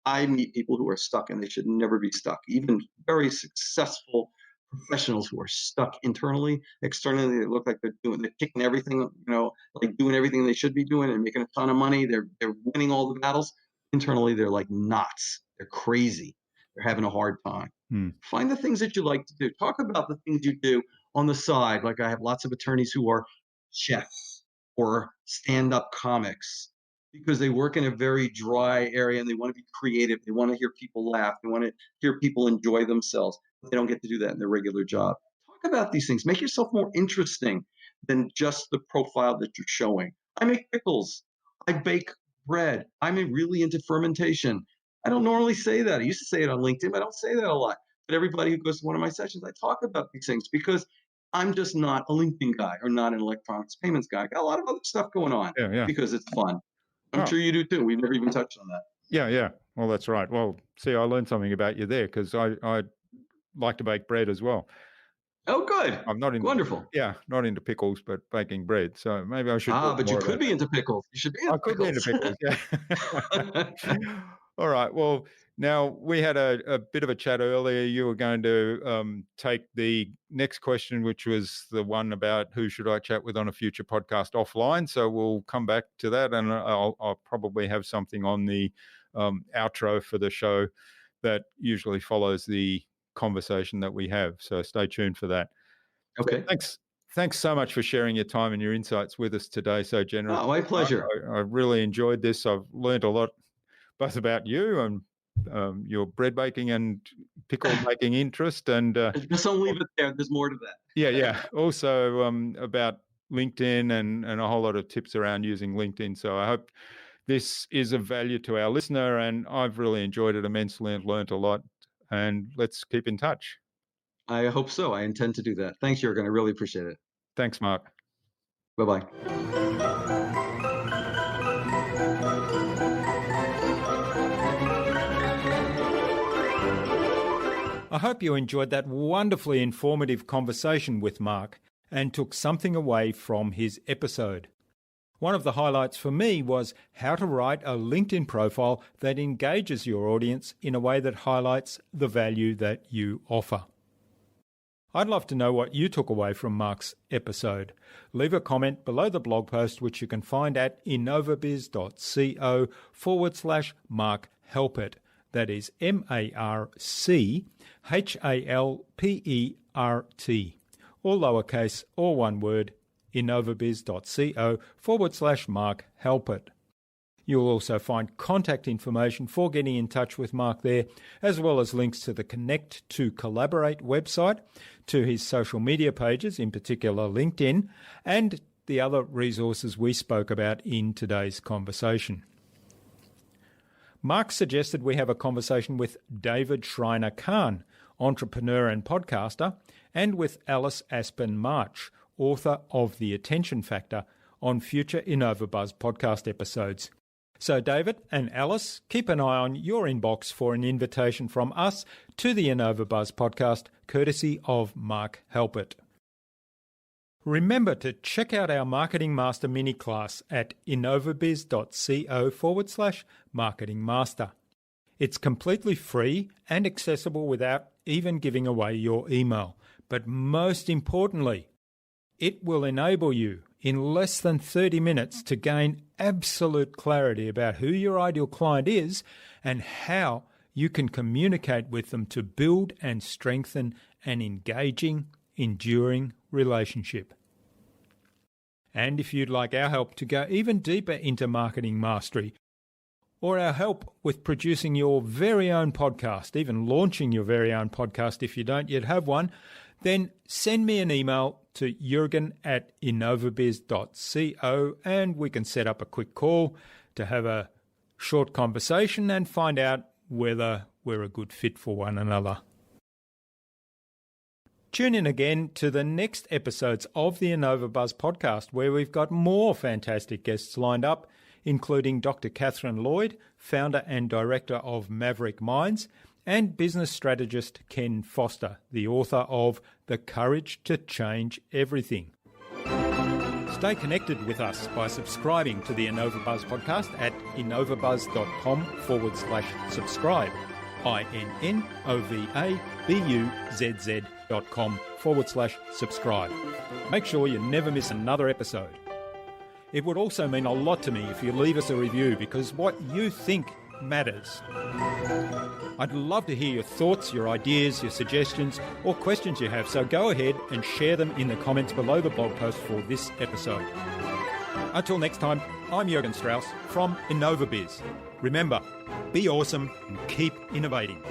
I meet people who are stuck and they should never be stuck. Even very successful professionals who are stuck internally, externally, they look like they're kicking everything, like doing everything they should be doing and making a ton of money. They're winning all the battles. Internally, they're like knots. They're crazy. They're having a hard time. Find the things that you like to do. Talk about the things you do on the side. Like I have lots of attorneys who are chefs or stand-up comics, because they work in a very dry area and they want to be creative. They want to hear people laugh. They want to hear people enjoy themselves. But they don't get to do that in their regular job. Talk about these things. Make yourself more interesting than just the profile that you're showing. I make pickles. I bake bread. I'm really into fermentation. I don't normally say that. I used to say it on LinkedIn, but I don't say that a lot. But everybody who goes to one of my sessions, I talk about these things because I'm just not a LinkedIn guy or not an electronics payments guy. I got a lot of other stuff going on because it's fun. I'm sure you do too. We've never even touched on that. Yeah. Well, that's right. Well, see, I learned something about you there, because I like to bake bread as well. Oh, good. I'm not into, wonderful. Yeah, not into pickles, but baking bread. So maybe I should. But you could be into pickles. You should be into pickles. I could be into pickles, yeah. All right. Well, now we had a bit of a chat earlier. You were going to take the next question, which was the one about who should I chat with on a future podcast offline. So we'll come back to that, and I'll probably have something on the outro for the show that usually follows the conversation that we have. So stay tuned for that. Okay. So thanks so much for sharing your time and your insights with us today. So generously. Oh, my pleasure. I really enjoyed this. I've learned a lot, both about you and your bread baking and pickle making interest. And just don't leave it there. There's more to that. Yeah. Also about LinkedIn and a whole lot of tips around using LinkedIn. So I hope this is of value to our listener, and I've really enjoyed it immensely and learned a lot. And let's keep in touch. I hope so. I intend to do that. Thanks, Jürgen. I really appreciate it. Thanks, Mark. Bye-bye. I hope you enjoyed that wonderfully informative conversation with Mark and took something away from his episode. One of the highlights for me was how to write a LinkedIn profile that engages your audience in a way that highlights the value that you offer. I'd love to know what you took away from Mark's episode. Leave a comment below the blog post, which you can find at innovabiz.co/Marc Halpert. That is MarChalpert, all lowercase, all one word, innovabiz.co/Marc Halpert. You'll also find contact information for getting in touch with Mark there, as well as links to the Connect to Collaborate website, to his social media pages, in particular LinkedIn, and the other resources we spoke about in today's conversation. Mark suggested we have a conversation with David Schreiner-Kahn, entrepreneur and podcaster, and with Alice Aspen March, author of The Attention Factor, on future InnovaBuzz podcast episodes. So David and Alice, keep an eye on your inbox for an invitation from us to the InnovaBuzz podcast, courtesy of Marc Halpert. Remember to check out our Marketing Master mini class at innovabiz.co/Marketing Master. It's completely free and accessible without even giving away your email. But most importantly, it will enable you in less than 30 minutes to gain absolute clarity about who your ideal client is and how you can communicate with them to build and strengthen an engaging, enduring relationship. And if you'd like our help to go even deeper into marketing mastery, or our help with producing your very own podcast, even launching your very own podcast if you don't yet have one, then send me an email to jurgen@innovabiz.co and we can set up a quick call to have a short conversation and find out whether we're a good fit for one another. Tune in again to the next episodes of the InnovaBuzz podcast, where we've got more fantastic guests lined up, including Dr. Catherine Lloyd, founder and director of Maverick Minds, and business strategist Ken Foster, the author of The Courage to Change Everything. Stay connected with us by subscribing to the InnovaBuzz podcast at innovabuzz.com/subscribe. innovabuzz.com/subscribe. Make sure you never miss another episode. It would also mean a lot to me if you leave us a review, because what you think matters. I'd love to hear your thoughts, your ideas, your suggestions, or questions you have, so go ahead and share them in the comments below the blog post for this episode. Until next time, I'm Jurgen Strauss from InnovaBizz. Remember, be awesome and keep innovating.